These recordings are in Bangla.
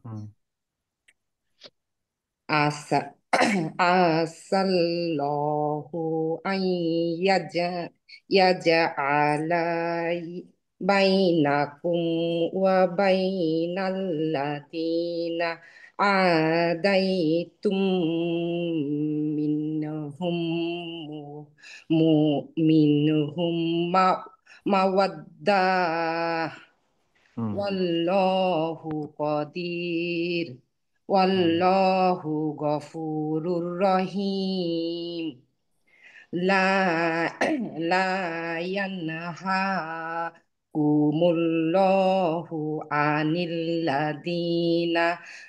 مم. عسى عسى الله أن يجعل بينكم وبين الذين عاديتم منهم منهم مودة مم. والله قدير مم. والله غفور رحيم لا لا ينهاكم الله عن الذين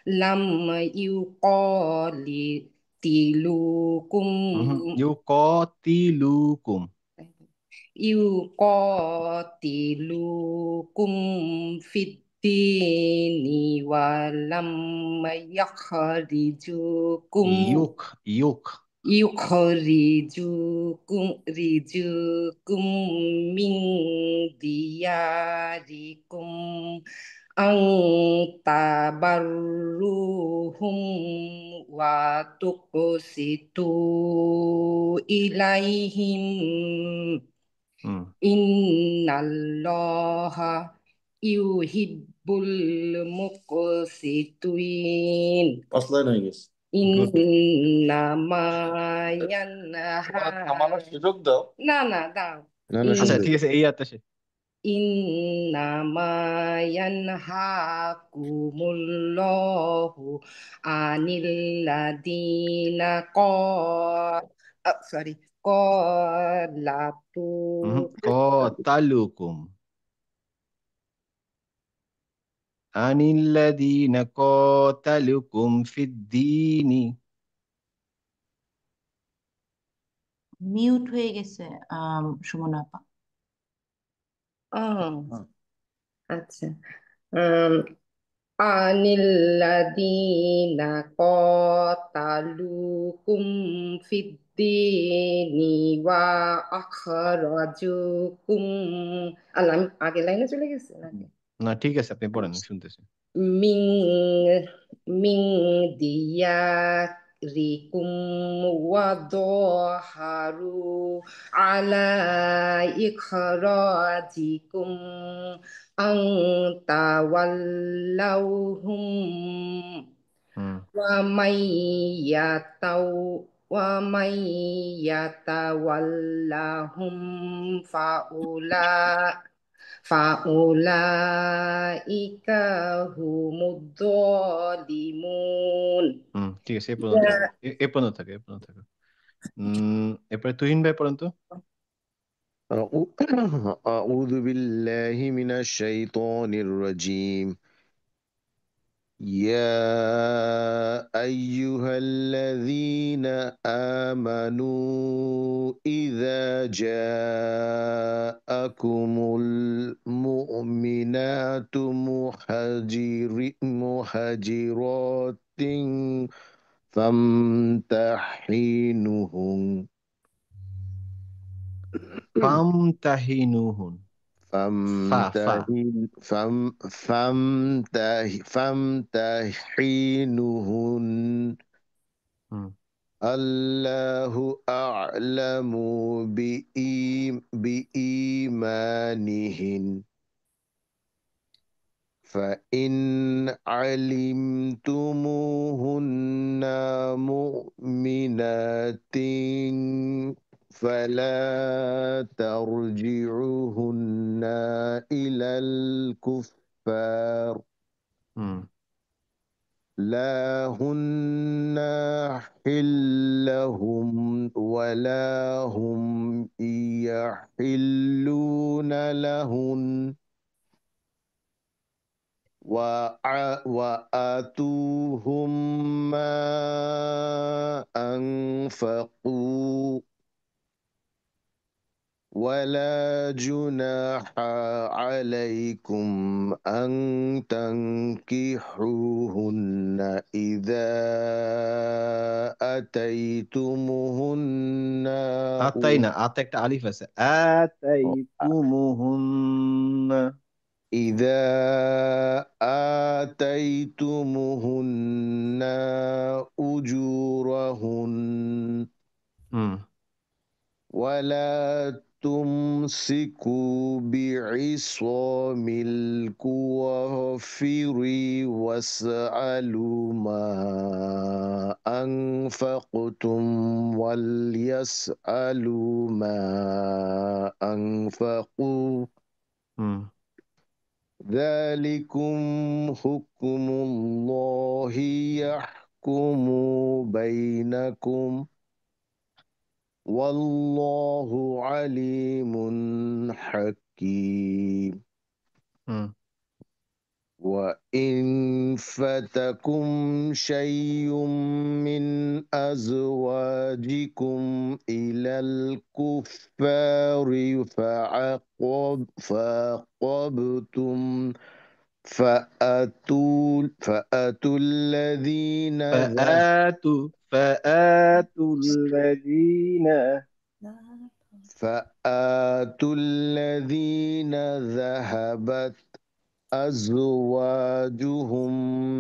لم يقاتلوكم يقاتلوكم. يقاتلوكم في الدين ولم يك. يخرجوكم من دياركم أن تبروهم وتقسطوا إليهم مم. إن الله يحب المقسطين Aslan hangisi? Good. إنما থামানোর সুযোগ দাও। না না দাও না না, আচ্ছা শুনতেছি। ঠিক আছে, এই আত্মা শেষ। إنما ينهاكم الله عن الذين قالوا قاتلوكم عن الذين قاتلوكم في الدين. মিউট হয়ে গেছে সুমনা আপা। آه আচ্ছা আম, عن الذين قاتلوكم في الدين وأخرجوكم আল্লাহ আমি আগের লাইনে চলে গেছি নাকি না ঠিক আছে, আপনি পড়েন, আমি শুনতেছি। من من دياركم وظاهروا على إخراجكم أن تولوهم হুম ومن ومن يتولهم فأولئك هم الظالمون হুম ঠিক আছে, এ পর্যন্ত থাকো, এ পর্যন্ত থাকো। এরপরে তুহিন ভাই পড়েন তো। أعوذ بالله من الشيطان الرجيم. يا أيها الذين آمنوا إذا جاءكم المؤمنات مهاجرات فامتحنوهن ফামতাহিনুহুন। ফা ফা فامتحنوهن হুম الله أعلم بإيمانهن فإن علمتموهن مؤمنات فلا ترجعوهن إلى الكفار. হুম لا هن حل لهم ولا هم يحلون لهن وآتوهم ما أنفقوا ولا جناح عليكم أن تنكحوهن إذا أتيتموهن আতাই না, আতা একটা আলিফ আছে, আতাইতুমুহুন্না। إذا آتيتموهن أجورهن হুম ولا تمسكوا بعصام الكوافر واسألوا ما أنفقتم وليسألوا ما أنفقوا হুম ذلكم حكم الله يحكم بينكم والله عليم حكيم হুম وإن فتكم شيء من أزواجكم إلى الكفار فعقبتم فأتوا الذين فآتوا الذين فآتوا الذين ذهبت أزواجهم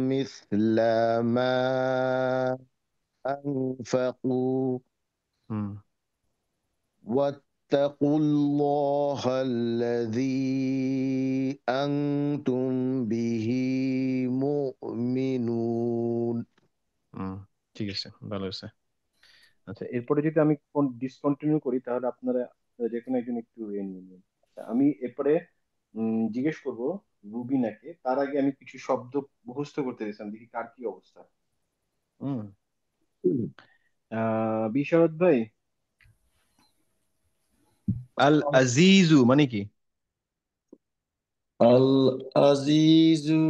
مثل ما أنفقوا হুম واتقوا الله الذي أنتم به مؤمنون হুম ঠিক আছে, ভালো আছে। আচ্ছা, এরপরে যদি আমি ডিসকন্টিনিউ করি তাহলে আপনারা যে কোনো একজন একটু নিয়ে নিন। আচ্ছা, আমি এরপরে জিজ্ঞেস করব রুবিনাকে, তার আগে আমি কিছু শব্দ মুখস্থ করতে দিয়েছিলাম, দেখি কার কি অবস্থা। হুম বিশারদ ভাই, আল আজিজু মানে কি? আল আজিজু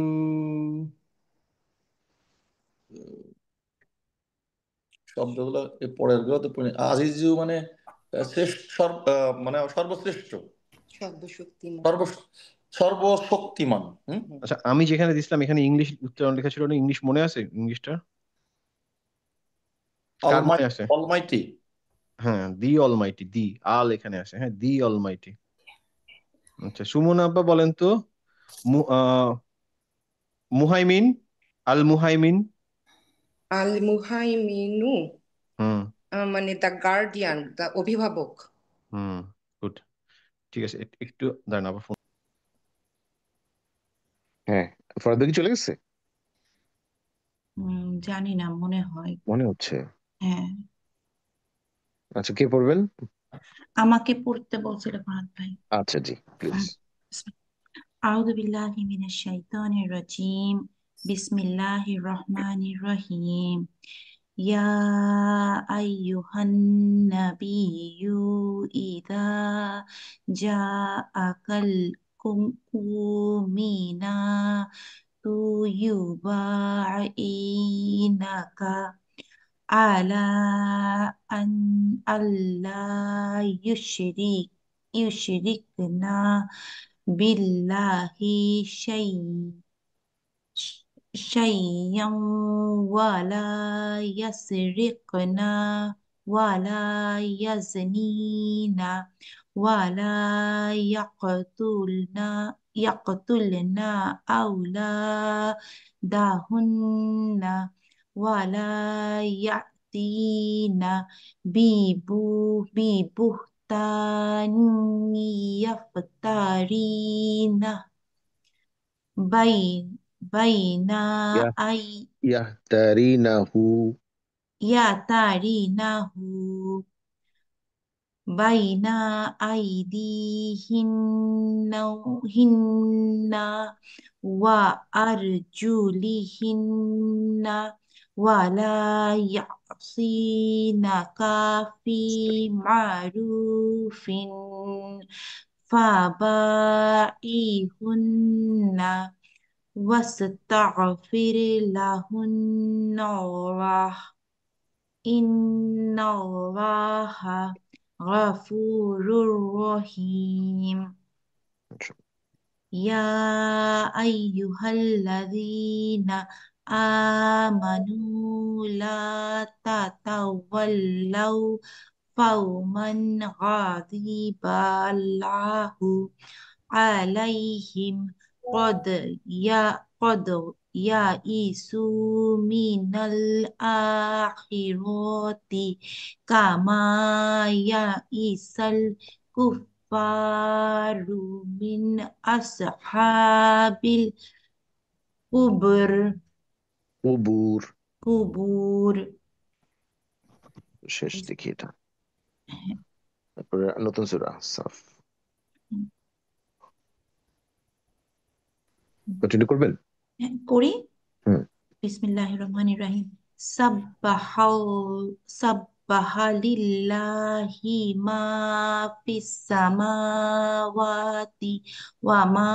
শব্দগুলো পরের গুলো তো আজিজু মানে শ্রেষ্ঠ মানে সর্বশ্রেষ্ঠ সর্বশক্তিমান। সর্ব সর্বশক্তিমান। আচ্ছা, আমি যেখানে দিছিলাম এখানে ইংলিশ উচ্চারণ লেখা ছিল না, ইংলিশ মনে আছে ইংলিশটা? কার মনে আছে? অলমাইটি। হ্যাঁ, দি অলমাইটি, দি আল এখানে আছে, হ্যাঁ দি অলমাইটি। আচ্ছা, সুমন আব্বা বলেন তো, মুহাইমিন, আল মুহাইমিন। আল মুহাইমিনু হুম মানে দ্য গার্ডিয়ান, দ্য অভিভাবক। হুম গুড, ঠিক আছে। একটু দাঁড়ান, আবার ফোন। হ্যাঁ, ফরহাদ কি চলে গেছে জানি না, মনে হয়। মনে হচ্ছে। হ্যাঁ, আচ্ছা, কে পড়বেন? আমাকে পড়তে বলছিল ফাহাদ ভাই। আচ্ছা জি, প্লিজ। أعوذ بالله من الشيطان الرجيم. بسم الله الرحمن الرحيم. يا أيها النبي إذا جاءك المؤمنات يبايعنك على أن ألا يشركنا بالله شيئا ولا يسرقنا ولا يزنينا ولا يقتلنا أولادهن ولا يأتين ببهتان يفترينه بين يا أي يهترينه يعترينه بين أيديهن وأرجلهن ولا يعصينك في معروف فبايعهن واستغفر لهن الله إن الله غفور رحيم. يا أيها الذين آمنوا لا تتولوا قوما غضب الله عليهم قد قد يئسوا من الآخرة كما يئس الكفار من أصحاب القبر قبور قبور শেষ দেখি এটা তারপরে নতুন সূরা সাফ কন্টিনিউ করবেন করি হুম বিসমিল্লাহির রহমানির রহিম সাব্বাহালিল্লাহি মা ফিস সামাওয়াতি ওয়া মা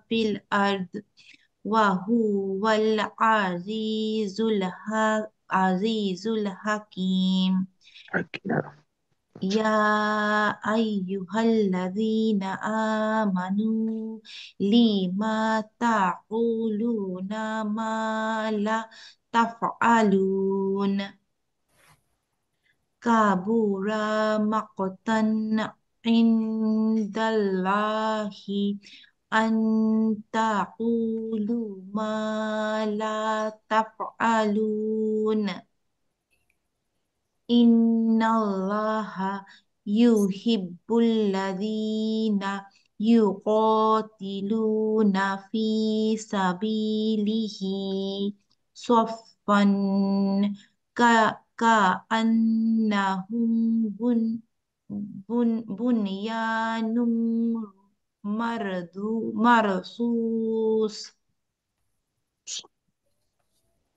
ফিল আরদ ওয়া হুয়াল আজিজুল হাকিম يا أيها الذين آمنوا لما تقولون ما لا تفعلون كبر مقتا عند الله أن تقولوا ما لا تفعلون إن الله يحب الذين يقاتلون في سبيله صفا كأنهم بنيان مرصوص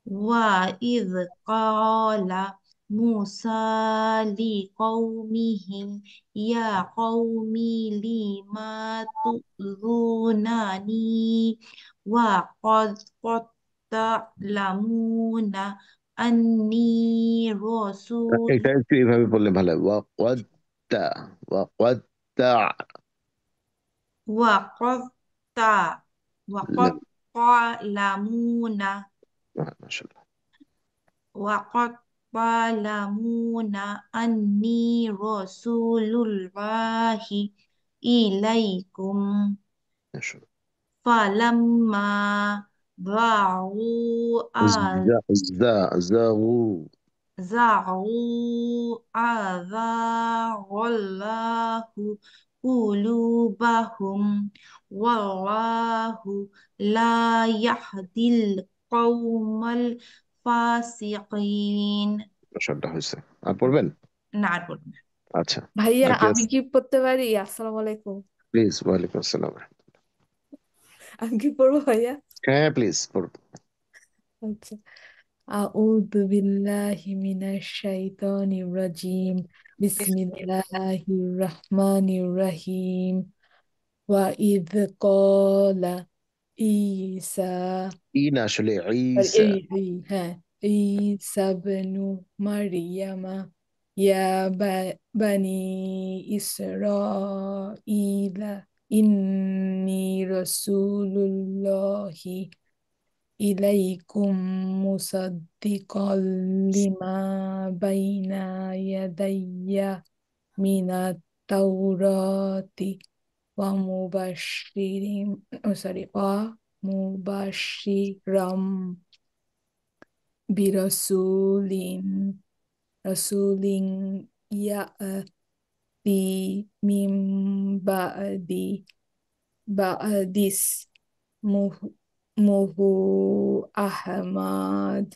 وإذ قال موسى لقومه يا قوم لم تؤذونني وقد تعلمون أني رسول এটা একটু এইভাবে বললে ভালো হয় ওয়াক্বাদতা ওয়াক্বাদতা وقد وقد تعلمون মাশাআল্লাহ وقد تعلمون أني رسول الله إليكم মাশাআল্লাহ فلما رأوا زاغوا أزاغ الله قلوبهم والله لا يهدي القوم الفاسقين মাশাআল্লাহ হয়েছে আর পড়বেন না আর বলবো না। আচ্ছা ভাইয়া আর কি আমি কি পড়তে পারি? আসসালামু আলাইকুম। প্লিজ ওয়ালাইকুম আসসালাম আমি কি পড়বো ভাইয়া? হ্যাঁ প্লিজ পড়ুন আচ্ছা। আউযু বিল্লাহি মিনাশ শাইতানির রাজিম। বিসমিল্লাহির রহমানির রহিম। ওয়া ইয ক্বালা ঈসা ই না আসলে সরি, ঈসা হ্যাঁ, ঈসা ইবনু মারইয়ামা ইয়া বানি ইসরাঈলা ইন্নী রাসূলুল্লাহি ইলাইকুম মুসাদ্দিকাল লিমা বাইনা ইয়াদাইয়া মিনাত তাওরাতি ওয়া মুবাশশিরাম বিরাসূলিন ইয়াতি মিন বা'দিস মুহু আহমাদ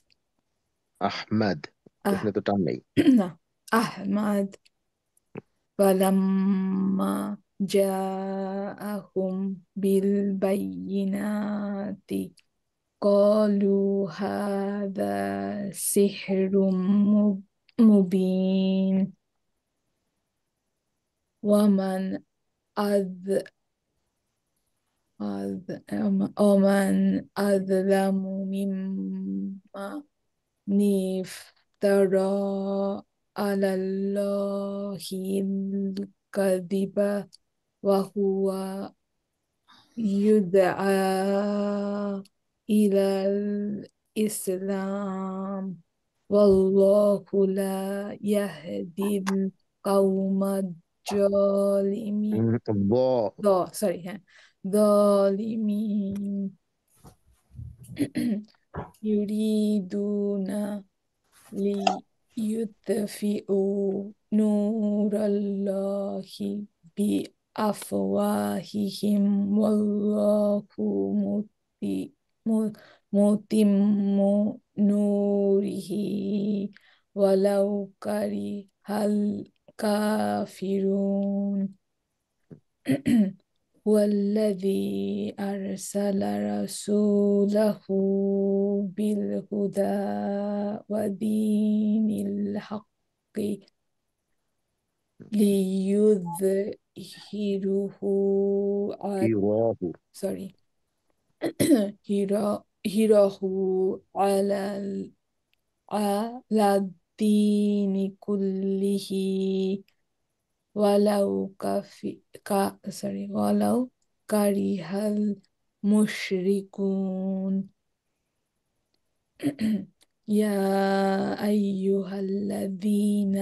এখানে তো টান নেই না আহমাদ فلما جاءهم بالبينات قالوا هذا سحر مبين ومن أظلم ممن افترى على الله الكذب وهو يدعى إلى الإسلام والله لا يهدي القوم الظالمين. ব সরি, হ্যাঁ, الظالمين يريدون ليطفئوا نور الله بأفواههم والله متم نوره ولو كره الكافرون هو الذي أرسل رسوله بالهدى ودين الحق ليظهره إيراه على الدين كله ولو كره المشركون يا أيها الذين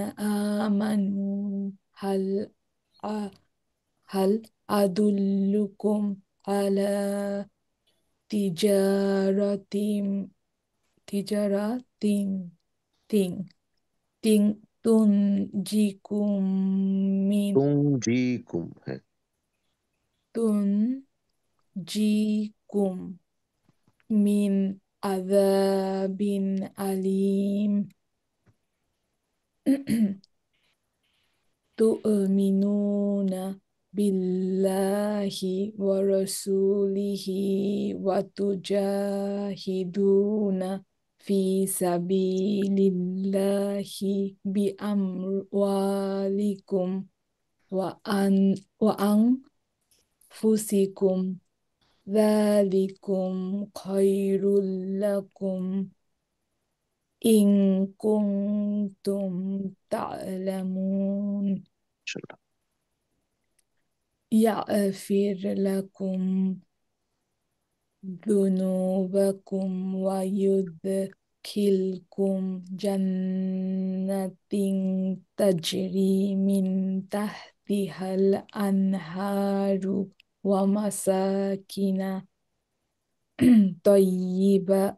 آمنوا هل أدلكم على تجارة تنجيكم من تنجيكم من عذاب أليم تؤمنون بالله ورسوله وتجاهدون في سبيل الله بأموالكم وأنفسكم ذلكم خير لكم إن كنتم تعلمون إن شاء الله. يغفر لكم ذنوبكم ويدخلكم جنات تجري من تحتها الأنهار ومساكن طيبة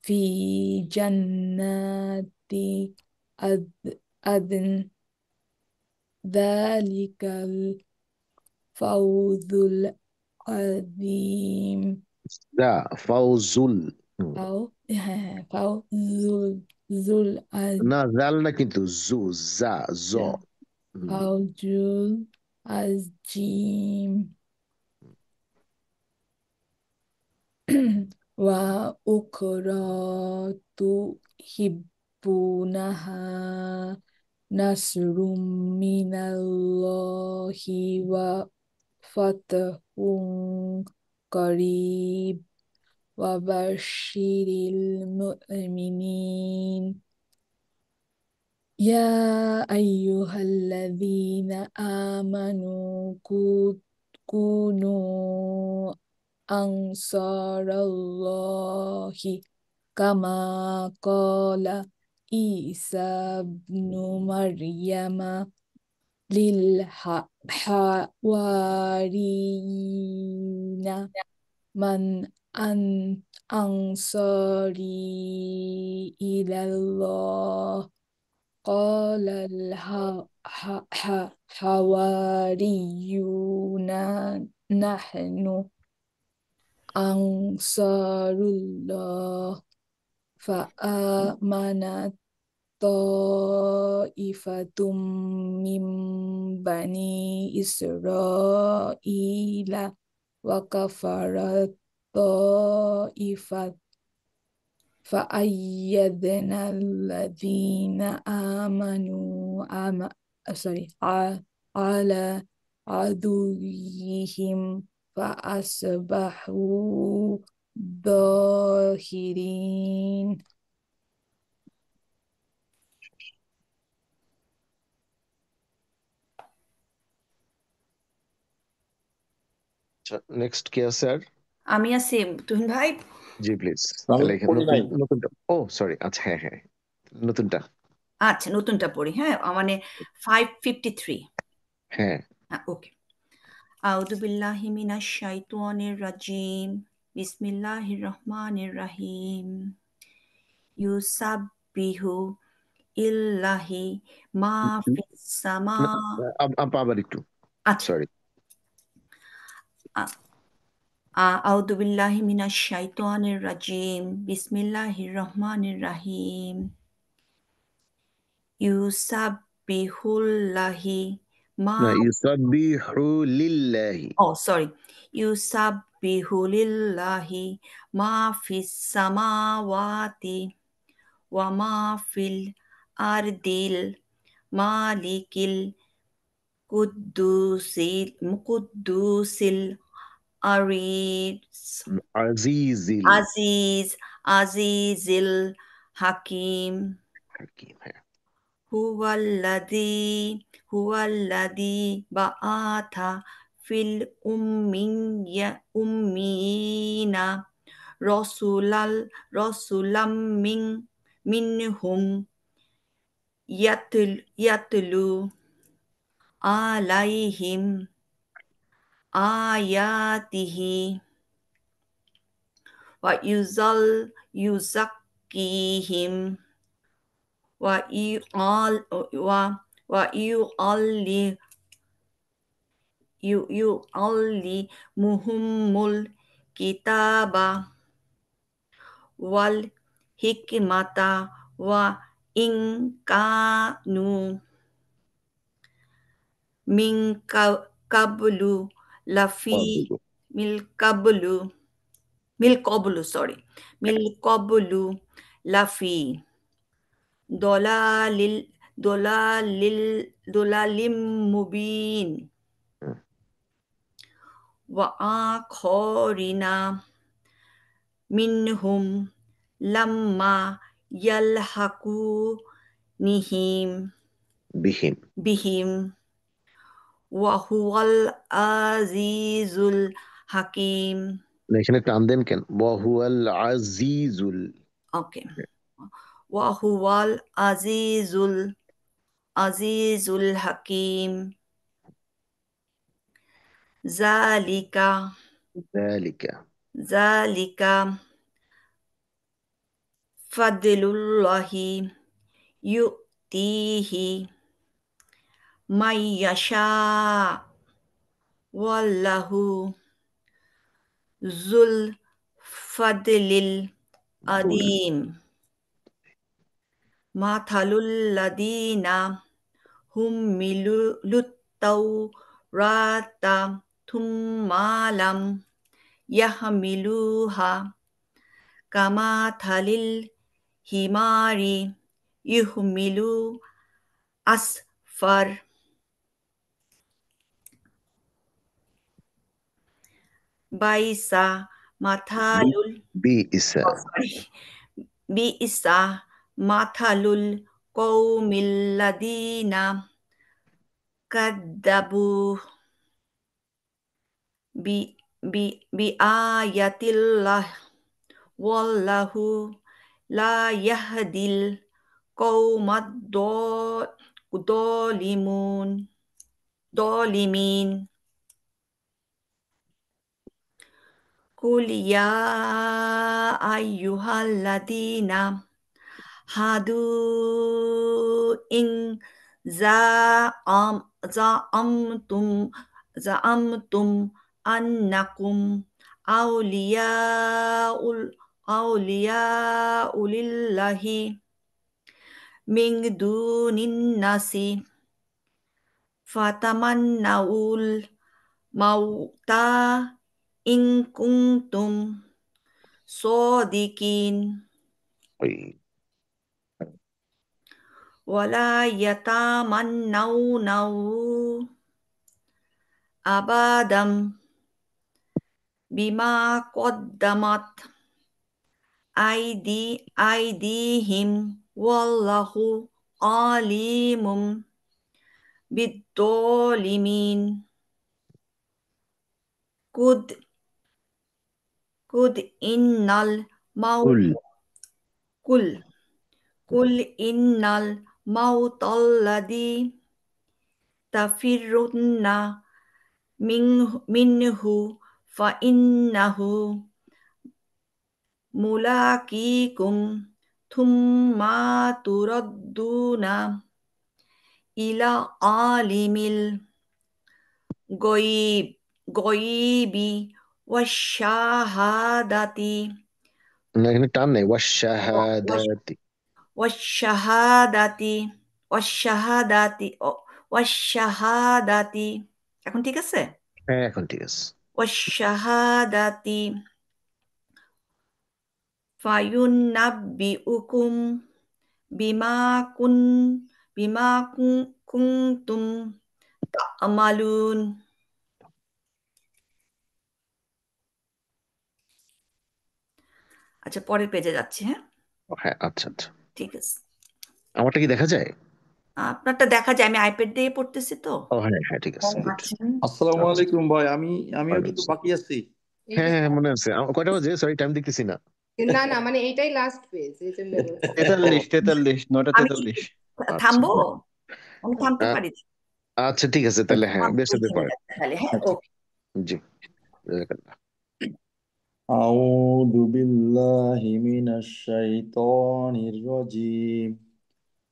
في جنات عدن ذلك الفوز العظيم فوز না জাল না কিন্তু জু জা জ فوز العظيم وأخرى تحبونها نصر من الله وفتح قريب وبشر المؤمنين يا أيها الذين آمنوا كونوا أنصار الله كما قال عيسى ابن مريم للحواريين من أنصاري إلى الله قال الحواريون نحن أنصار الله فآمنت طائفة من بني إسرائيل وكفرت طائفة فأيدنا الذين آمنوا على عدوهم فأصبحوا ظاهرين নেক্সট কে স্যার? আমি আছি তুহিন ভাই। জি প্লিজ আমি লেখেন পড়ি নাই। নতুনটা। ও সরি, আচ্ছা হ্যাঁ হ্যাঁ নতুনটা। আচ্ছা নতুনটা পড়ি, হ্যাঁ মানে 553। হ্যাঁ ওকে। আউযু বিল্লাহি মিনাশ শাইতানির রাজিম বিসমিল্লাহির রহমানির রহিম ইউসাব্বিহু ইল্লাহি মা ফিস সামা আবার একটু আচ্ছা সরি আউযু বিল্লাহি মিনাশ শাইতানির রাজিম বিসমিল্লাহির রহমানির রহিম ইউসাব্বিহুল্লাহি মা না ইউসাব্বিহু লিল্লাহি sorry ইউসাব্বিহু লিল্লাহি মা ফিস সামাওয়াতি ওয়া মা ফিল আরদিল মালিকিল কুদ্দুসিল আজিজিল আজিজিল হাকিম হাকিম হ্যাঁ হুয়াল্লাযী বাআথা ফিল উম্মিয়িনা রাসূলাম মিনহুম ইয়াতলু আলাইহিম আয়াতিহি ওয়া ইউযাক্কিহিম ওয়া ইউআল্লিমুহুমুল কিতাবা ওয়াল হিকমাতা ওয়া ইন কানু মিন কাবলু লাফি মিল কবলু লাফি দলালিম মুবিন ওয়া আখরিনা মিনহুম লাম্মা ইয়ালহাকু বিহিম ওয়া হুয়াল আজিজুল হাকিম এখানে টান দেন কেন ওয়া হুয়াল আজিজুল ওকে ওয়া হুয়াল আজিজুল হাকিম যালিকা ফাদলুল্লাহি ইউতিহি মাইয়াশা ওয়াল্লাহু যুল ফাদলিল আযীম মাথালুল্লাযীনা হুম্মিলুত তাওরাতা থুম্মা লাম ইয়াহমিলুহা কামাথালিল হিমারি ইহমিলু আসফার বাইসা মাথালুল বিইসা মাথালুল কওমিল্লাযীনা কাযযাবু বিআয়াতিল্লাহ ওয়াল্লাহু লা ইয়াহদিল কওমাদ দলিমিন কুল ইয়া আইয়ুহাল্লাযীনা হাদু ইন জাআমতুম আন্নাকুম আউলিয়াউ লিল্লাহি মিন দুনিন নাসি ফাতামান্নাউল মাউতা ইন কুনতুম সাদিকিন ওয়ালা ইয়াতামান্নাউনাহু আবাদাম বিমা কদ্দামাত আইদিহিম ওয়াল্লাহু আলিমুম বিদ্দলিমিন কুল ইন্নাল মাউতাল্লাযী তাফিরুন্না মিনহু ফাইন্নাহু মুলাকিকুম থুম্মা তুরাদ্দুনা ইলা আলিমিল গয়ব গয়বি ওয়াশ-শাহাদাতি না, এখানে টান নেই, ওয়াশাহাদাতি। ওয়াশ-শাহাদাতি ওয়াশ-শাহাদাতি ওয়াশ-শাহাদাতি এখন ঠিক আছে? হ্যাঁ, এখন ঠিক আছে। ওয়াশ-শাহাদাতি ফায়ুনাব্বিউকুম বিমা কুন বিমা কুনতুম তা'মালুন। আচ্ছা, পরের পেজে যাচ্ছি। হ্যাঁ, হ্যাঁ, আচ্ছা আচ্ছা। ঠিক আছে। আমারটা কি দেখা যায়? আপনারটা দেখা যায়, আমি আইপ্যাড দিয়ে পড়তেছি তো। ও হ্যাঁ হ্যাঁ, ঠিক আছে, গুড। আসসালামু আচ্ছা, আলাইকুম ভাই, আমিও কিন্তু বাকি আছি। হ্যাঁ হ্যাঁ, মনে আছে। কয়টা বাজে? সরি, টাইম দেখতেছি না। না না, মানে এইটাই লাস্ট পেজ, এই জন্য বলছি। 43 9টা আমি কি 43। থামবো? আচ্ছা। আমি থামতে পারি। আচ্ছা, ঠিক আছে তাহলে। হ্যাঁ, আমার বেশ বই হতে থেমে পারে। যাচ্ছে খালি। হ্যাঁ, ওকে। জি, জাযাকাল্লাহ। আউযু বিল্লাহি মিনাশ শাইতানির রাজীম।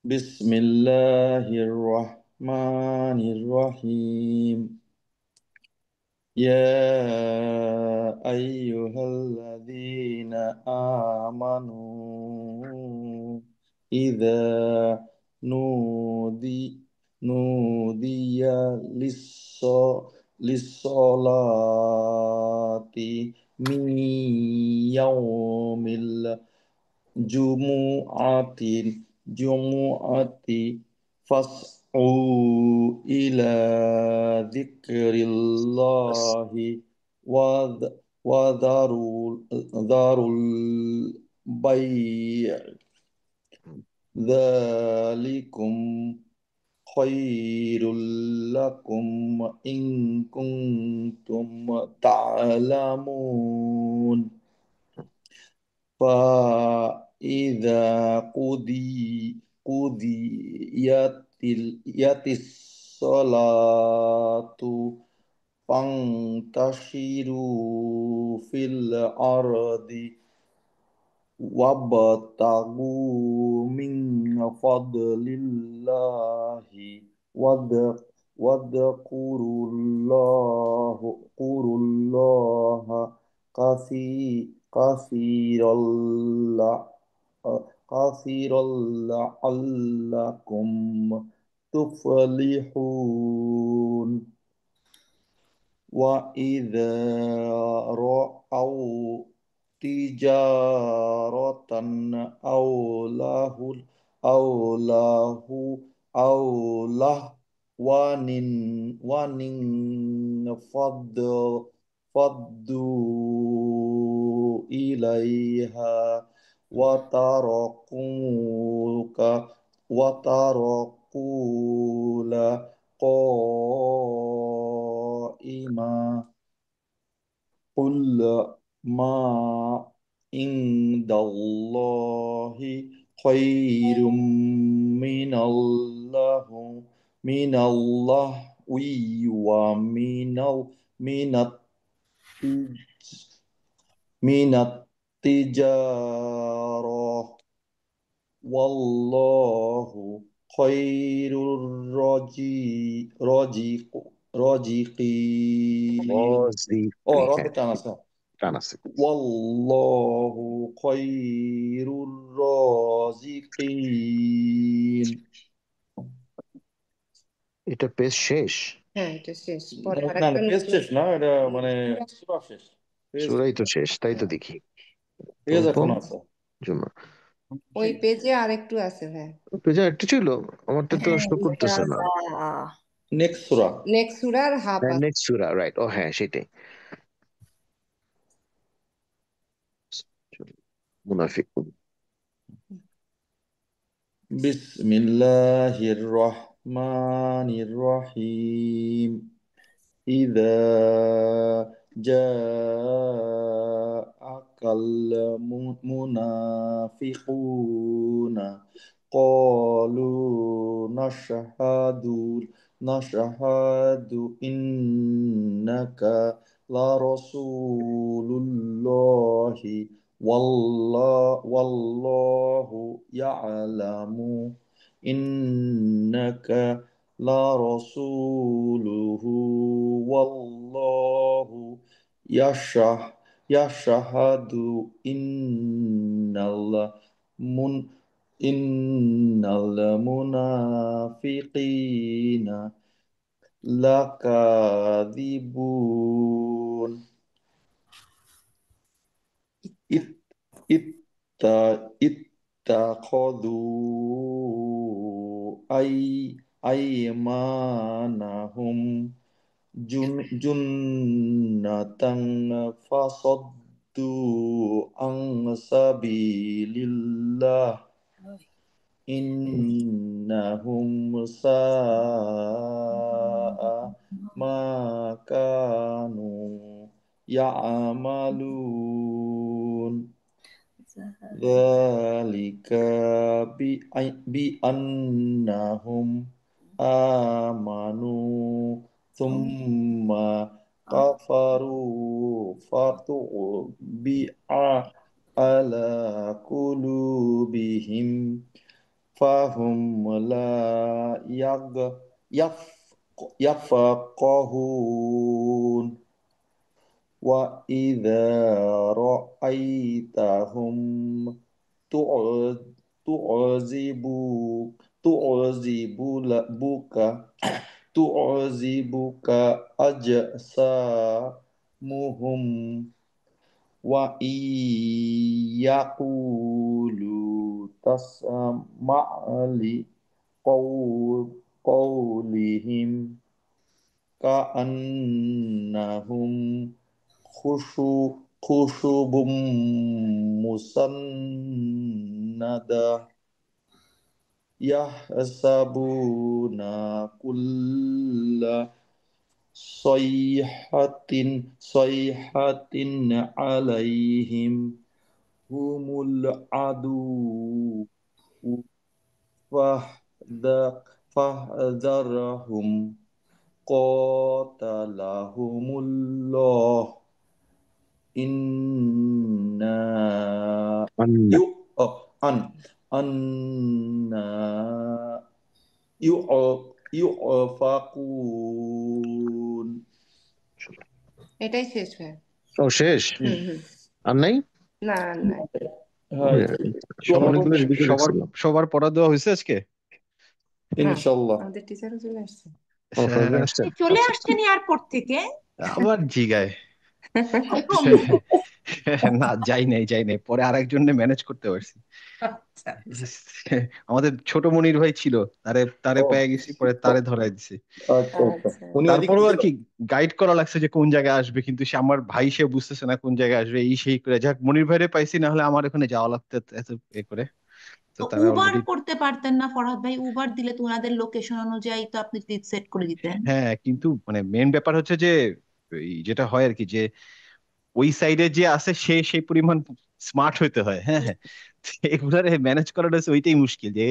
বিসমিল্লাহির রহমানির রহিম। ইয়া আইয়ুহাল্লাযীনা আমানু ইযা নুদি নুদিয়া লিস-সলাতি মিন ইয়াউমিল জুমুআতি ফাসউ ইলা যিকরিল্লাহি ওয়াদারুল বাই' যালিকুম খায়রুল লাকুম ইন কুনতুম তা'লামুন। فإذا قضيت الصلاة فانتشروا في الأرض وابتغوا من فضل الله واذكروا الله كثيرا كثيرا لعلكم تفلحون. وإذا رأوا تجارة أو لهوا أو لهوا فضوا إليها وتركوك قائما. قل ما عند الله خير من اللهو ومن التجارة والله خير الرازقين. রাতে টান আছে। টান আছে। والله خير الرازقين. এটা পেজ শেষ? হ্যাঁ, এটা শেষ। পরে না না, আরেকটা পেজ নতুন শেষ না, এটা মানে সূরা শেষ। সূরাই তো শেষ, তাই তো দেখি। পেজ এখন আছে। জুমা ওই পেজে আরেকটু আছে ভাই। পেজে একটু ছিল, আমারটা তো শো করতেছে না। নেক্সট সূরা। নেক্সট সূরার হাফ আছে। নেক্সট সূরা, রাইট। ও হ্যাঁ, সেটাই। মুনাফিকুন। বিসমিল্লাহির রহমানির রহিম। إذا جاءك المنافقون قالوا نشهد إنك لرسول الله والله يعلم إنك لرسوله والله يشهد إن المنافقين لكاذبون اتخذوا أيمانهم جنة فصدوا عن سبيل الله إنهم ساء ما كانوا يعملون ذلك بأنهم آمنوا ثم كفروا فتطبع على قلوبهم فهم لا يفقهون وإذا رأيتهم تعجبك أجسامهم وإن يقولوا تسمع لقولهم كأنهم خشب مسندة يحسبون كل صيحة عليهم هم العدو فاحذرهم قاتلهم الله إنا يؤفكون এটাই শেষ ভাই। ও শেষ আর নাই না না হ্যাঁ অনেকগুলো ready করে সবার রাখছিলাম। সবার পড়া দেওয়া হয়েছে আজকে? ইনশাল্লাহ আমাদের টিচারও চলে আসছে। ও, সবাই আসছে? চলে আচ্ছা, আসছেন এয়ারপোর্ট থেকে? আবার জিগায় প্রথম। না, যাই নাই পরে আরেকজনে ম্যানেজ করতে পারছি। আচ্ছা আমাদের ছোট মনির ভাই ছিল, তারে ও। পেয়ে গেছি, পরে তারে ধরাই দিছি। আচ্ছা আচ্ছা আচ্ছা। উনি ওইদিকে তারপরও আর ছিল? কি গাইড করা লাগছে যে কোন জায়গায় আসবে, কিন্তু সে আমার ভাই, সে বুঝতেছে না কোন জায়গায় আসবে, এই সেই করে। যাক, মনির ভাইরে পাইছি, না হলে আমার ওখানে যাওয়া লাগতো এত এ করে। তো তো তারা উবার অলরেডি, করতে পারতেন না ফরহাদ ভাই? উবার দিলে তো ওনাদের লোকেশন অনুযায়ী তো আপনি সিট সেট করে দিতেন। হ্যাঁ, কিন্তু মানে মেন ব্যাপার হচ্ছে যে এই যেটা হয় আর কি, যে ওই সাইডে যে আছে সে সেই পরিমাণ স্মার্ট হইতে হয়। হ্যাঁ হ্যাঁ, এগুলারে ম্যানেজ করাটা হচ্ছে ওইটাই মুশকিল, যে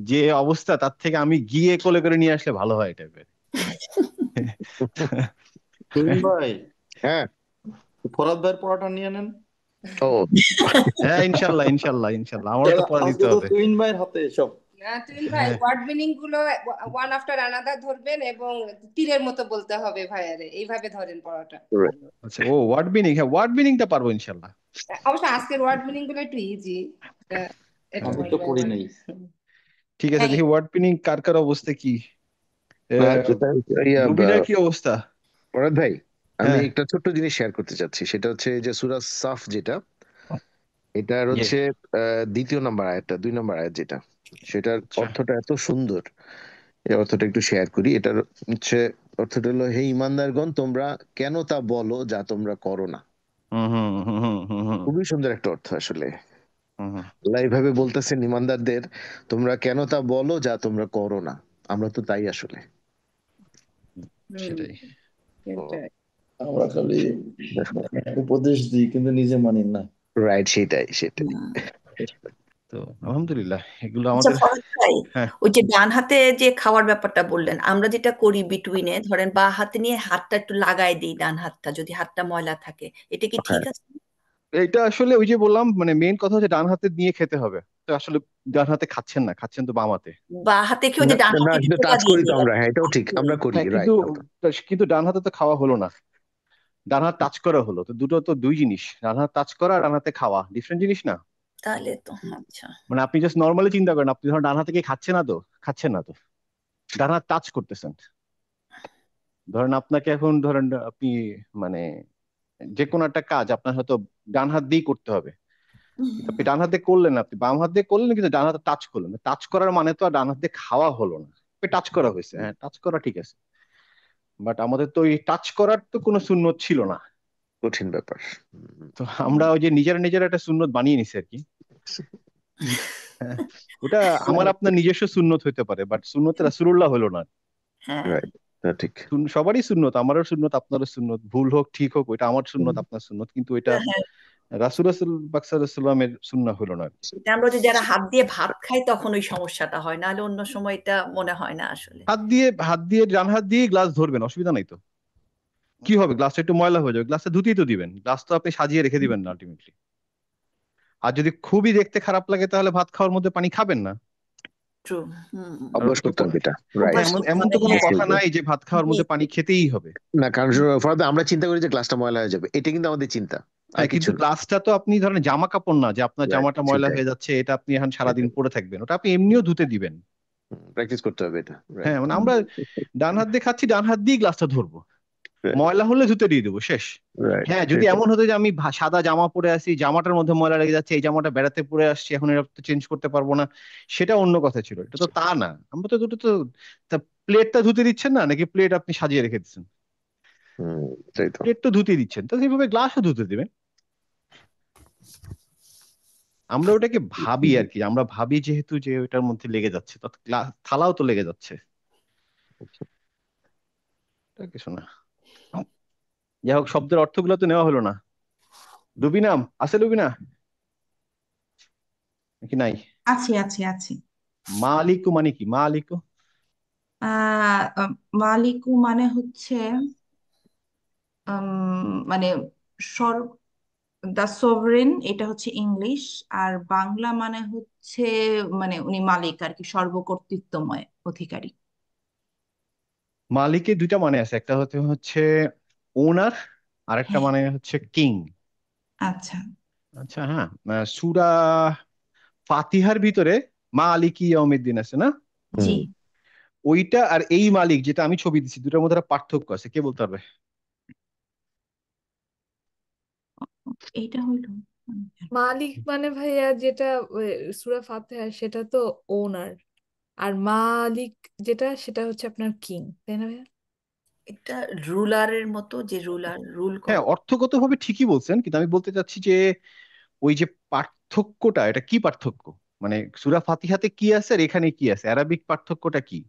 যে অবস্থা তার থেকে আমি গিয়ে কোলে করে নিয়ে আসলে ভালো হয় টাইপের। তুহিন ভাই হ্যাঁ। ফরাদ ভাইয়ের পড়াটা নিয়ে নেন। ও হ্যাঁ, ইনশাল্লাহ আমারও তো পড়া দিতে আজকে তো হবে। তুহিন ভাইয়ের হাতে সব। না তুহিন ভাই, হ্যাঁ। ওয়ার্ড মিনিং গুলো ওয়ান আফটার আনাদার ধরবেন এবং তীরের মতো বলতে হবে ভাইয়ারে, এইভাবে ধরেন পড়াটা। আচ্ছা, ও ওয়ার্ড মিনিং, হ্যাঁ ওয়ার্ড মিনিংটা পারবো ইনশাল্লাহ। অবশ্য আজকের ওয়ার্ড মিনিং গুলো একটু ইজি। আমি তো করি নাই। ঠিক আছে, দেখি ওয়ার্ড মিনিং কার কার অবস্থা কি। রুবিনার কি অবস্থা? ফরহাদ ভাই, আমি হ্যাঁ। একটা ছোট্ট জিনিস শেয়ার করতে চাচ্ছি, সেটা হচ্ছে যে সূরা সাফ যেটা, এটার হচ্ছে দ্বিতীয় নাম্বার আয়াতটা, 2 নম্বর আয়াত যেটা, সেটার অর্থটা এত সুন্দর। এই অর্থটা একটু শেয়ার করি। এটার হচ্ছে অর্থটা হলো, হে ইমানদারগণ, তোমরা কেন তা বলো যা তোমরা করো না। খুবই সুন্দর একটা অর্থ আসলে। আল্লাহ এইভাবে বলতেছেন ইমানদারদের, তোমরা কেন তা বলো যা তোমরা করো না। আমরা তো তাই আসলে। সেটাই। আমরা খালি উপদেশ দিই কিন্তু নিজে মানি না। রাইট, সেটাই। তো তো আলহামদুলিল্লাহ এগুলো আচ্ছা আমাদের। ফরাদ ভাই, হ্যাঁ, ওই যে ডান হাতে যে খাওয়ার ব্যাপারটা বললেন, আমরা যেটা করি বিটুইনে, ধরেন বা হাতে নিয়ে হাতটা একটু লাগাই দিই, ডান হাতটা যদি হাতটা ময়লা থাকে, এটা কি ঠিক হ্যাঁ, আছে? এটা আসলে ওই যে বললাম মানে মেইন কথা হচ্ছে ডান হাতে নিয়ে খেতে হবে, তো আসলে ডান হাতে খাচ্ছেন না, খাচ্ছেন তো বাম হাতে। বা হাতে খেয়ে ওই না যে ডান না, হাতে কিন্তু টোকা টাচ দিয়ে করি তো দিলাম, আমরা, হ্যাঁ এটাও ঠিক, আমরা করি, হ্যাঁ কিন্তু রাইট। কিন্তু ডান হাতে তো খাওয়া হলো না, ডান হাত টাচ করা হলো, তো দুটো তো দুই জিনিস, ডান হাত টাচ করা আর ডান হাতে খাওয়া ডিফারেন্ট জিনিস না। তাহলে তো আচ্ছা। মানে আপনি জাস্ট নর্মালি চিন্তা করেন, আপনি ধরেন ডান হাতে কি খাচ্ছেন না তো, খাচ্ছেন না তো, ডান হাত টাচ করতেছেন। ধরেন আপনাকে এখন ধরেন আপনি মানে যে কোনো একটা কাজ আপনার হয়তো ডান হাত দিয়েই করতে হবে, কিন্তু আপনি ডান হাত দিয়ে করলেন না, আপনি বাম হাত দিয়ে করলেন কিন্তু ডান হাতে টাচ করলেন, টাচ করার মানে তো আর ডান হাত দিয়ে খাওয়া হলো না, টাচ করা হয়েছে, হ্যাঁ টাচ করা ঠিক আছে, বাট আমাদের তো এই টাচ করার তো কোনো সুন্নত ছিল না। কঠিন ব্যাপার। তো আমরা ওই যে নিজেরা নিজেরা একটা সুন্নত বানিয়ে নিছি আর কি। হ্যাঁ, ওটা আমার আপনার নিজস্ব সুন্নত হইতে পারে, বাট সুন্নত রাসূলুল্লাহ হলো না। হ্যাঁ রাইট, ঠিক। সবারই সুন্নত, আমারও সুন্নত, আপনারও সুন্নত, ভুল হোক ঠিক হোক ওইটা আমার সুন্নত আপনার সুন্নত, কিন্তু এটা হ্যাঁ, রাসূল সাল্লামের সুন্নাহ হলো না আর কি। এটা আমরা যে যারা হাত দিয়ে ভাত খাই তখন ওই সমস্যাটা হয়, নাহলে অন্য সময় এটা মনে হয় না আসলে। হাত দিয়ে ডান হাত দিয়ে গ্লাস ধরবেন, অসুবিধা নাই তো, কি হবে গ্লাসটা একটু ময়লা হয়ে যাবে, গ্লাসটা ধুতেই তো দিবেন, গ্লাস তো আপনি সাজিয়ে রেখে দিবেন না আলটিমেটলি। আর যদি খুবই দেখতে খারাপ লাগে তাহলে ভাত খাওয়ার মধ্যে পানি খাবেন না। ট্রু। হুম। কারণ অভ্যাস করতে হবে এটা, রাইট। হ্যাঁ, অভ্যাস এমন করতে এমন হবে, তো কোনো হ্যাঁ। কথা নাই যে ভাত খাওয়ার জি, মধ্যে পানি জি। খেতেই হবে। না, কারণ ফরহাদ ভাই, আমরা চিন্তা করি যে গ্লাসটা ময়লা হয়ে যাবে, এটা কিন্তু আমাদের চিন্তা, আর হ্যাঁ, কিছু কিন্তু না। গ্লাসটা তো আপনি ধরেন জামা কাপড় না যে আপনার রাইট, জামাটা ময়লা সেটাই হয়ে যাচ্ছে এটা আপনি এখন সারাদিন সেটাই। পরে থাকবেন, ওটা আপনি এমনিও ধুতে দিবেন। প্র্যাকটিস করতে হবে এটা, হ্যাঁ রাইট। মানে আমরা ডান হাত দিয়ে খাচ্ছি, ডান হাত দিয়ে গ্লাসটা ধরবো, ময়লা হলে ধুতে দিয়ে দেবো, শেষ। রাইট, হ্যাঁ, যদি সেটাই। এমন হতো যে আমি সাদা জামা পরে আসি, জামাটার মধ্যে ময়লা লেগে যাচ্ছে, এই জামাটা বেড়াতে পরে আসছি, এখন এটা তো চেঞ্জ করতে পারবো না, সেটা অন্য কথা ছিল, এটা তো তা না। আমরা তো দুটো তো, তা প্লেটটা ধুতে দিচ্ছেন না নাকি প্লেট আপনি সাজিয়ে রেখে দিচ্ছেন? সেই তো। প্লেট তো ধুতে দিচ্ছেন, তো সেইভাবে গ্লাসও ধুতে দিবেন। আমরা ওটাকে ভাবি আর কি, আমরা ভাবি যেহেতু যে ওটার মধ্যে লেগে যাচ্ছে, তো থালাও তো লেগে যাচ্ছে, এটা কিছু না। যাই হোক, শব্দের অর্থগুলো তো নেওয়া হলো না। লুবিনা আছে, লুবিনা নাকি নাই? আছে আছে আছে। মালিকু মানে কি? মালিকু মালিকু মানে হচ্ছে মানে সর দা সভরেন, এটা হচ্ছে ইংলিশ। আর বাংলা মানে হচ্ছে মানে উনি মালিক আর কি, সর্বকর্তৃত্বময় অধিকারী। মালিকের দুইটা মানে আছে, একটা হচ্ছে হচ্ছে ওনার, আর একটা হ্যাঁ। মানে হচ্ছে কিং। আচ্ছা। আচ্ছা, হ্যাঁ, সূরা ফাতিহার ভিতরে মালিকি ইয়াউমিদ্দিন আছে না, জি। হুম। ওইটা আর এই মালিক যেটা আমি ছবি দিচ্ছি, দুটার মধ্যে একটা পার্থক্য আছে, কে বলতে পারবে? এইটা হইলো মালিক মানে ভাইয়া যেটা সূরা ফাতিহা সেটা তো ওনার, আর মালিক যেটা সেটা হচ্ছে আপনার কিং, তাই না ভাইয়া? এটা রুলারের মতো, যে রুল হ্যাঁ, করে। অর্থগতভাবে ঠিকই বলছেন, কিন্তু আমি বলতে চাচ্ছি যে ওই যে পার্থক্যটা, এটা কি পার্থক্য, মানে সূরা ফাতিহাতে কি আছে আর এখানে কি আছে, অ্যারাবিক পার্থক্যটা কি?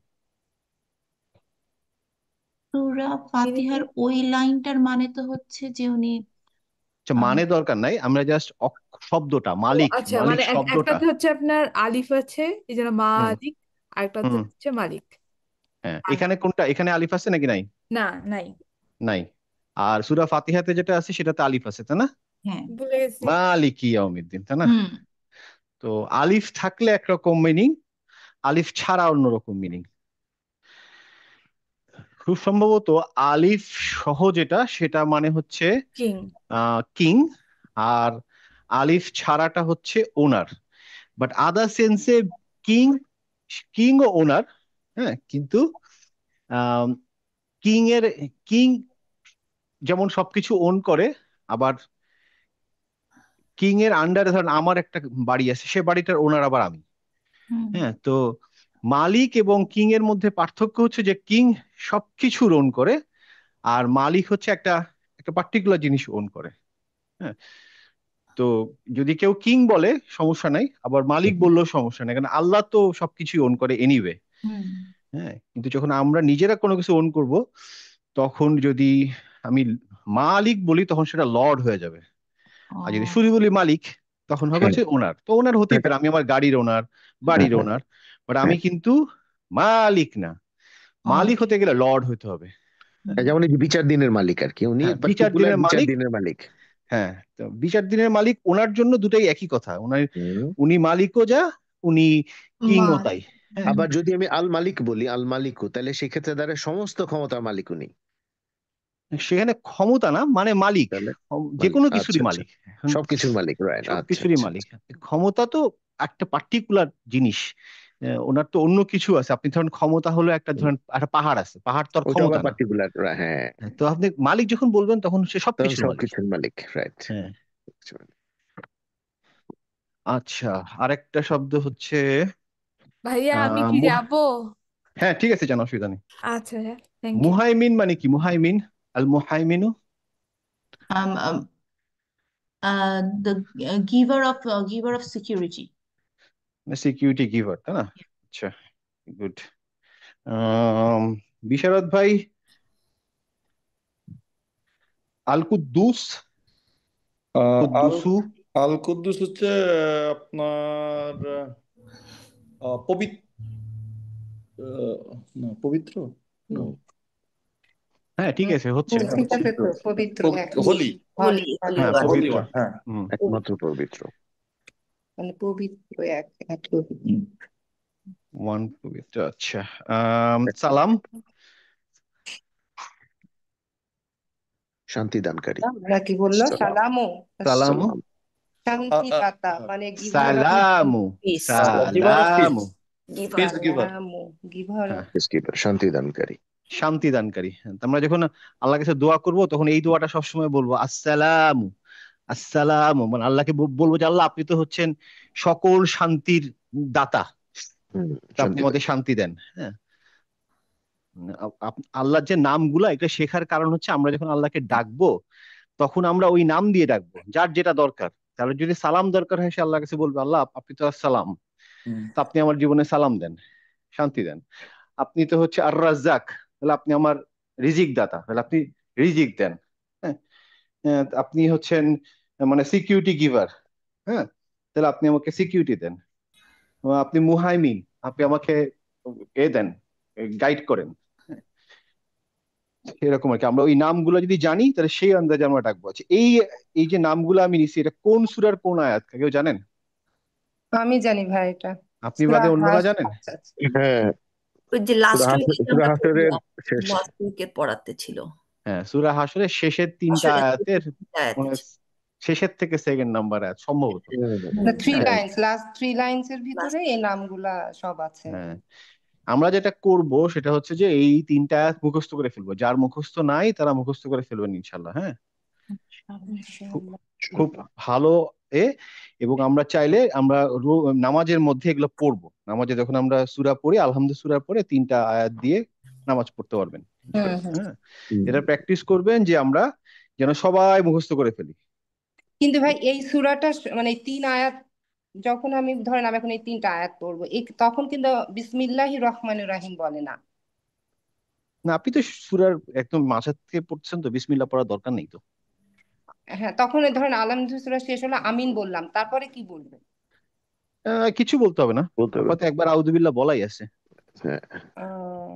সূরা তিনি ফাতিহার ওই লাইনটার মানে তো হচ্ছে যে উনি আচ্ছা, আহ, মানে দরকার নাই, আমরা জাস্ট শব্দটা ও মালিক, আচ্ছা, মালিক মানে শব্দটা। একটাতে হচ্ছে আপনার আলিফ আছে এই জন্য হুম মালিক, আরেকটাতে হুম। হচ্ছে মালিক। হ্যাঁ, আর এখানে কোনটা, এখানে আলিফ আছে নাকি নাই? না, নাই, নাই। আর সূরা ফাতিহাতে যেটা আছে সেটাতে আলিফ আছে, তাই না? হ্যাঁ। ভুলে গেছি। মালিকি ইয়াউমিদ্দিন, তাই না? হুম। তো আলিফ থাকলে একরকম মিনিং, আলিফ ছাড়া অন্যরকম মিনিং। খুব সম্ভবত আলিফ সহ যেটা, সেটা মানে হচ্ছে কিং। কিং, আর আলিফ ছাড়াটা হচ্ছে ওনার। বাট আদার সেন্সে কিং, কিং ও ওনার, হ্যাঁ, কিন্তু কিং এর, কিং যেমন সবকিছু ওন করে, আবার কিং এর আন্ডারে ধরেন আমার একটা বাড়ি আছে, সে বাড়িটার ওনার আবার আমি। হুম। হ্যাঁ, তো মালিক এবং কিং এর মধ্যে পার্থক্য হচ্ছে যে কিং সবকিছু ওন করে, আর মালিক হচ্ছে একটা একটা পার্টিকুলার জিনিস ওন করে। হ্যাঁ, তো যদি কেউ কিং বলে সমস্যা নাই, আবার মালিক বললেও সমস্যা নাই, কারণ আল্লাহ তো সবকিছু ওন করে এনিওয়ে। হুম। হ্যাঁ, কিন্তু যখন আমরা নিজেরা কোনো কিছু ওন করব, তখন যদি আমি মালিক বলি তখন সেটা লর্ড হয়ে যাবে, আর যদি ও শুধু বলি মালিক তখন হবে হ্যাঁ হচ্ছে ওনার। তো ওনার হতেই পারে, আমি আমার গাড়ির ওনার, বাড়ির হ্যাঁ ওনার, বাট আমি হ্যাঁ কিন্তু মালিক না। মালিক হতে গেলে লর্ড হতে হবে। যেমন এই যে বিচার দিনের মালিক আর কি, উনি হ্যাঁ, বিচার পার্টিকুলার দিনের বিচার মালিক। দিনের মালিক। হ্যাঁ, তো বিচার দিনের মালিক ওনার জন্য দুটাই একই কথা। হুম। উনি মালিকও যা, উনি কিংও তাই। হ্যাঁ, আবার যদি আমি আল মালিক বলি, আল মালিকও, তাহলে সেক্ষেত্রে দাঁড়ায় সমস্ত ক্ষমতার মালিক উনি। সেখানে ক্ষমতা না, মানে মালিক, তাহলে যে মালিক, কোনো আচ্ছা কিছুরই আচ্ছা, মালিক। এখন সবকিছুর মালিক, রাইট, আচ্ছা সবকিছুরই আচ্ছা মালিক। আচ্ছা। ক্ষমতা তো একটা পার্টিকুলার জিনিস, ওনার তো অন্য কিছু আছে। আপনি ধরেন ক্ষমতা হলো একটা, হুম। ধরেন একটা পাহাড় আছে, পাহাড় তো আর ওইটা ক্ষমতা আবার না। পার্টিকুলার, হ্যাঁ, হ্যাঁ, তো আপনি মালিক যখন বলবেন তখন সে তখন সবকিছুর মালিক। সবকিছুর মালিক, রাইট। হ্যাঁ, আচ্ছা, আরেকটা শব্দ হচ্ছে ভাইয়া আমি আহ কি মুহ- যাবো? হ্যাঁ, ঠিক আছে, জানো, অসুবিধা নেই। আচ্ছা ভাইয়া, থ্যাংক ইউ। মুহাইমিন মানে কি? মুহাইমিন, আল মুহাইমিনু, Um, um, the giver of security. Security giver, তাই না? আচ্ছা, গুড। বিশারদ ভাই, আল কুদ্দুস, আল কুদ্দুসু। আল কুদ্দুস হচ্ছে আপনার পবিত্র, না পবিত্র, No, হ্যাঁ, ঠিক আছে, হচ্ছে। ঠিক আছে, তো পবিত্র, হ্যাঁ, হোলি, হোলি, হোলি হ্যাঁ, ওয়ান। হোলি পবিত্র। ওয়ান, হ্যাঁ। হুম, একমাত্র পবিত্র। মানে পবিত্র, এক ওয়ান পবিত্র। আচ্ছা, সালাম, শান্তি দানকারী। ওরা কি বললো? সালাম। সালামু, সালামু, সালাম। শান্তি দাতা, মানে গিভার অফ সালামু, পিস, গিভার অফ পিস, সালামু। Piece giver. সালামু, গিভার হ্যাঁ, Peacekeeper, শান্তি দানকারী। শান্তি দানকারী। আমরা যখন আল্লাহর কাছে দোয়া করব তখন এই দোয়াটা সবসময় বলবো, আসসালামু, আসসালামু, মানে আল্লাহকে বলবো যে আল্লাহ আপনি তো হচ্ছেন সকল শান্তির দাতা, তো আপনি শান্তি আমাদের শান্তি দেন। হ্যাঁ, আল্লাহর যে নামগুলা, এটা শেখার কারণ হচ্ছে আমরা যখন আল্লাহকে ডাকবো তখন আমরা ওই নাম দিয়ে ডাকবো, যার যেটা দরকার। তাহলে যদি সালাম দরকার হয়, সে আল্লাহর কাছে বলবে, আল্লাহ আপনি তো আসসালাম, তো আপনি আমার জীবনে সালাম দেন, শান্তি দেন। আপনি তো হচ্ছে আর রাজ্জাক, তাহলে আপনি আমার রিজিক দাতা, তাহলে আপনি রিজিক দেন। হ্যাঁ, আপনি হচ্ছেন মানে সিকিউরিটি গিভার, হ্যাঁ, তাহলে আপনি আমাকে সিকিউরিটি দেন। আপনি মুহাইমিন, আপনি আমাকে দেন, গাইড করেন। হ্যাঁ, এরকম আর কি। আমরা ওই নামগুলো যদি জানি তাহলে সেই আন্দাজে আমরা ডাকবো। আচ্ছা, এই এই যে নামগুলো আমি নিছি, এটা কোন সূরার কোন আয়াত, কেউ জানেন? আমি জানি ভাই, এটা আপনি সূরা বাদে অন্যরা হাস। জানেন? আচ্ছা, আচ্ছা। হ্যাঁ, ওই যে লাস্ট উইক সূরা আমরা হাসরের শেষ। লাস্ট উইকের পড়াতে ছিল। হ্যাঁ, সূরা হাসরের শেষের তিনটা আসলে আয়াতের আয়াত মানে ছিল। শেষের থেকে সেকেন্ড নাম্বার আয়াত সম্ভবত। থ্রি হ্যাঁ, লাইন্স, লাস্ট 3 লাইন্স এর ভিতরে Last- এই নামগুলা সব আছে। হ্যাঁ, আমরা যেটা করব সেটা হচ্ছে যে এই তিনটা আয়াত মুখস্থ করে ফেলবো। যার মুখস্থ নাই তারা মুখস্থ করে ফেলবেন ইনশাল্লাহ। হ্যাঁ, খুব ইনশাআল্লাহ। খুব ভালো। এ এবং আমরা চাইলে আমরা নামাজের মধ্যে এগুলো পড়বো। নামাজে যখন আমরা সূরা পড়ি, আলহামদুলিল্লাহ সূরা পড়ে তিনটা আয়াত দিয়ে নামাজ পড়তে পারবেন। হ্যাঁ, এটা প্র্যাকটিস করবেন যে আমরা যেন সবাই মুখস্থ করে ফেলি। কিন্তু ভাই এই সূরাটা মানে এই 3 আয়াত, যখন আমি ধরেন আমি এখন এই 3টা আয়াত পড়বো, তখন কিন্তু বিসমিল্লাহির রহমানির রাহিম বলে না। না, আপনি তো সূরার একদম মাঝা থেকে পড়ছেন, তো বিসমিল্লাহ পড়ার দরকার নেই তো। হ্যাঁ, তখন ধরেন আলহামদুলিল্লাহ সূরা শেষ হলো, আমিন বললাম, তারপরে কি বলবে? কিছু বলতে হবে না, বলতে হবে। আপাতত একবার আউযুবিল্লাহ বলাই আছে। হ্যাঁ, আহ,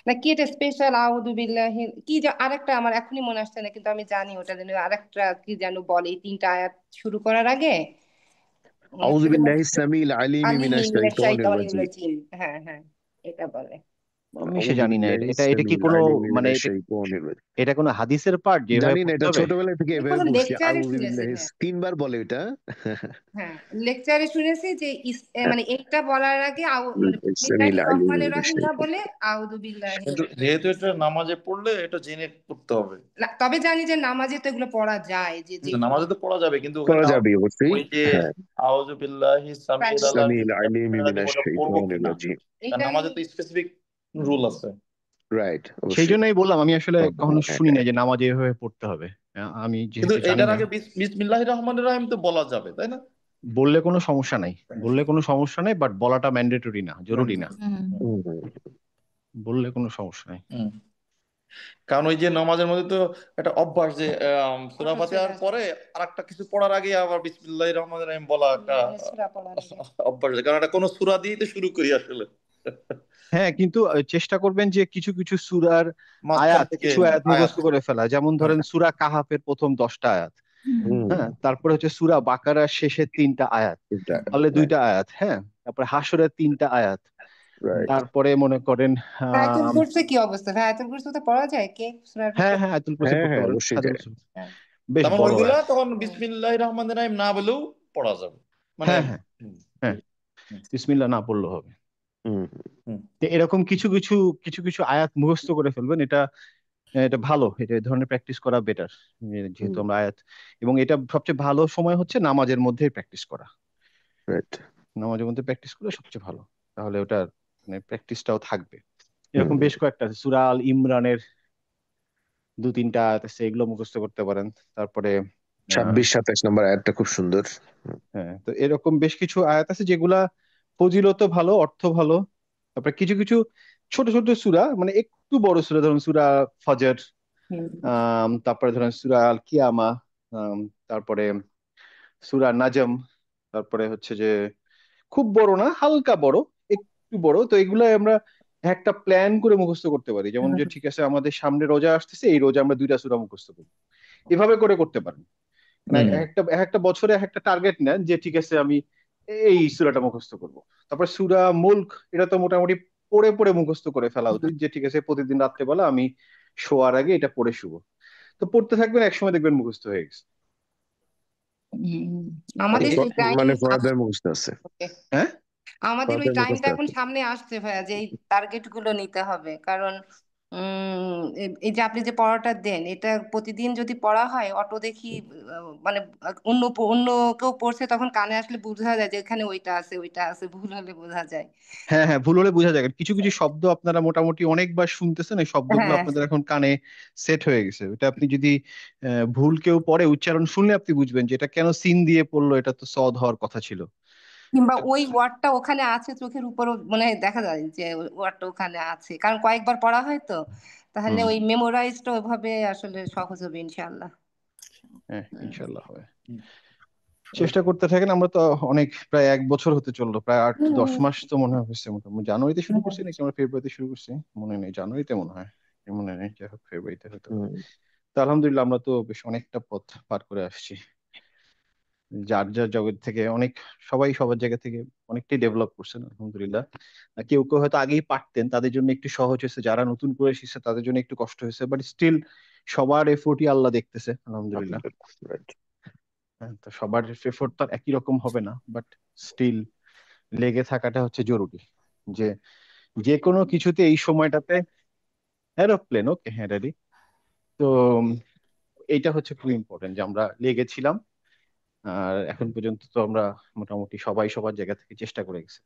না কি এটা স্পেশাল আউযু বিল্লাহি কি আরেকটা আমার এখনই মনে আসছে না, কিন্তু আমি জানি ওটা যেন আরেকটা কি যেন বলে এই 3টা আয়াত শুরু করার আগে। আউযু বিল্লাহিস সামিল আলিমি মিনাশ শাইতানির রাজিম। হ্যাঁ, হ্যাঁ, এটা বলে। আমি সে আউযু জানি না, এটা বিল্লাহিস এটা এটা কি সামিল কোনো আলিমি মানে মিনাশ এটা শাইতানির রাজিম। এটা কোনো হাদিসের পার্ট যে এভাবে জানি না, পড়তে এটা হবে? ছোটবেলা থেকে এভাবে কোনো পড়ছি, লেকচারে আউযু শুনেছি, বিল্লাহিস হ্যাঁ, 3 বার বলে এটা। হ্যাঁ, লেকচারে শুনেছি যে মানে এইটা বলার আগে মানে সামিল বিসমিল্লাহির আলিমি রহমানির মিনাশ রহিম না শাইতানির বলে আউযু বিল্লাহি। কিন্তু যেহেতু এটা নামাজে পড়লে এটা জেনে পড়তে হবে। না, তবে জানি যে নামাজে তো এগুলো পড়া যায়, যে যে নামাজে তো পড়া যাবে, কিন্তু করা ওখানে যাবে অবশ্যই। ওই যে হ্যাঁ, আউযু বিল্লাহি সামিল সামিল আলিমি মিনাশ ওটা পড়বো শাইতানির কিনা, রাজিম। কারণ এটা নামাজে তো স্পেসিফিক রুল আছে। রাইট, সেই অবশ্যই। জন্যই বললাম, আমি আসলে কখনো হ্যাঁ, শুনি না যে নামাজে এভাবে পড়তে হবে। আমি কিন্তু যেহেতু জানি এটার না, আগে বিসমিল্লাহির রহমানির রহিম তো বলা যাবে, তাই না? বললে কোনো সমস্যা নাই, বললে কোনো সমস্যা নাই, বাট বলাটা ম্যান্ডেটরি না, জরুরি না। হুম, হুম। বললে কোনো সমস্যা নাই। হুম। কারণ ওই যে নামাজের মধ্যে তো একটা অভ্যাস যে সূরা অটো চলে ফাতিহার আসে পরে আরেকটা কিছু পড়ার আগে আবার বিসমিল্লাহির রহমানির রহিম বলা একটা সূরা পড়ার আগে। অভ্যাস আছে। কারণ এটা কোনো সূরা দিয়ে তো শুরু করি আসলে, হ্যাঁ, কিন্তু চেষ্টা করবেন যে কিছু কিছু সূরার মাঝখান আয়াত, থেকে কিছু আয়াত আয়াত। মুখস্থ করে ফেলা, যেমন ধরেন সূরা কাহাফের প্রথম 10টা আয়াত, হুম, হ্যাঁ, তারপরে হচ্ছে সূরা বাকারার শেষের 3টা আয়াত, এটা তাহলে 2টা আয়াত, হ্যাঁ, তারপরে হাসরের 3টা আয়াত, রাইট। তারপরে মনে করেন আয়াতুল কুরসি কি অবস্থা ভাই? আয়াতুল কুরসি তো পড়া যায় কে সূরার হ্যাঁ ভিতর? হ্যাঁ আয়াতুল কুরসি হ্যাঁ পড়তে হ্যাঁ পারেন, অবশ্যই আয়াতুল যায়। কুরসি হ্যাঁ। বেশ তেমন বড় ওইগুলা আয়াত। তখন বিসমিল্লাহির রহমানির রহিম না বলেও পড়া যাবে, মানে হ্যাঁ হ্যাঁ হুম, হ্যাঁ, হুম, বিসমিল্লাহ না পড়লেও হবে। হুম হুম, তো এরকম কিছু কিছু কিছু কিছু আয়াত মুখস্থ করে ফেলবেন, এটা এটা ভালো, এটা এই ধরনের প্র্যাকটিস করা বেটার, যেহেতু আমরা আয়াত, এবং এটা সবচেয়ে ভালো সময় হচ্ছে নামাজের মধ্যে প্র্যাকটিস করা, রাইট। নামাজের মধ্যে প্র্যাকটিস করলে সবচেয়ে ভালো, তাহলে ওটার মানে প্র্যাকটিসটাও থাকবে। হুম এরকম বেশ কয়েকটা আছে, সূরা আল ইমরানের 2-3টা আয়াত আছে, এগুলো মুখস্থ করতে পারেন। তারপরে 26-27 নম্বর আয়াতটা খুব সুন্দর। হ্যাঁ, তো এরকম বেশ কিছু আয়াত আছে যেগুলা ফজিলত ভালো, অর্থ ভালো। তারপরে কিছু কিছু ছোট ছোট সূরা, মানে একটু বড় সূরা, ধরুন সূরা ফজর, হুম। তারপরে ধরেন সূরা আল কিয়ামা, তারপরে সূরা নাজম, তারপরে হচ্ছে যে খুব বড় না, হালকা বড়, একটু বড়, তো এগুলো আমরা একটা প্ল্যান করে মুখস্থ করতে পারি, যেমন যে ঠিক আছে আমাদের সামনে রোজা আসতেছে, এই রোজা আমরা 2টা সূরা মুখস্থ করবো, এভাবে করে করতে পারেন। মানে হুম, এক একটা বছরে একটা টার্গেট নেন যে ঠিক আছে আমি এই সূরাটা মুখস্থ করব। তারপর সূরা মুলক, এটা তো মোটামুটি পড়ে পড়ে মুখস্থ করে ফেলা উচিত, যে ঠিক আছে প্রতিদিন রাত্রেবেলা আমি শোয়ার আগে এটা পড়ে শুবো, তো পড়তে থাকবেন, একসময় দেখবেন মুখস্থ হয়ে গেছে। হুম। আমাদের মানে সেই টাইম মানে ফরাদের মুখস্থ আছে। হ্যাঁ, আমাদের ওই ফরাদের মুখস্থ টাইমটা এখন আছে। সামনে আসছে ভাইয়া, যে এই টার্গেট গুলো নিতে হবে। কারণ এই যে আপনি যে পড়াটা দেন, এটা প্রতিদিন যদি পড়া হয় অটো দেখি মানে অন্য অন্য কেউ পড়ছে তখন কানে আসলে বোঝা যায় যে এখানে ওইটা আছে ওইটা আছে, ভুল হলে বোঝা যায়। হ্যাঁ হ্যাঁ, ভুল হলে বোঝা যায়, কিছু কিছু শব্দ আপনারা মোটামুটি অনেকবার শুনতেছেন, এই শব্দগুলো হ্যাঁ, আপনাদের এখন কানে সেট হয়ে গেছে, এটা আপনি যদি ভুল কেউ পড়ে উচ্চারণ শুনলে আপনি বুঝবেন যে এটা কেন সিন দিয়ে পড়লো, এটা তো সদ হওয়ার কথা ছিল। কিংবা ওই ওয়ার্ডটা ওখানে আছে চোখের উপরও মনে হয় দেখা যায় যে ওয়ার্ডটা ওখানে আছে, কারণ কয়েকবার পড়া হয় তো, তাহলে হুম, ওই মেমোরাইজটা ওইভাবে আসলে সহজ হবে ইনশাআল্লাহ। হ্যাঁ ইনশাল্লাহ হবে। হুম। চেষ্টা করতে থাকেন, আমরা তো অনেক, প্রায় 1 বছর হতে চললো, প্রায় 8-10 মাস তো মনে হয় হয়েছে, মোটামুটি জানুয়ারিতে শুরু করছি নাকি আমরা ফেব্রুয়ারিতে শুরু করছি, মনে নেই, জানুয়ারিতে মনে হয়, মনে নেই, যাই হোক ফেব্রুয়ারিতে হয়তো। হুম, তো আলহামদুলিল্লাহ আমরা তো বেশ অনেকটা পথ পার করে আসছি, যার যার জগৎ থেকে অনেক, সবাই সবার জায়গা থেকে অনেকটাই ডেভেলপ করছেন আলহামদুলিল্লাহ। কেউ কেউ হয়তো আগেই পারতেন, তাদের জন্য একটু সহজ হয়েছে, যারা নতুন করে এসেছে তাদের জন্য একটু কষ্ট হয়েছে, বাট স্টিল সবার এফোর্টই আল্লাহ দেখতেছে আলহামদুলিল্লাহ। আলহামদুলিল্লাহ, right. হ্যাঁ, তো সবার এফোর্ট তো আর একই রকম হবে না, বাট স্টিল লেগে থাকাটা হচ্ছে জরুরি, যে যে কোনো কিছুতে এই সময়টাতে। এরোপ্লেন, ওকে, হ্যাঁ রেডি। তো এইটা হচ্ছে খুব ইম্পর্টেন্ট যে আমরা লেগেছিলাম, আর এখন পর্যন্ত তো আমরা মোটামুটি সবাই সবার জায়গা থেকে চেষ্টা করে গেছি।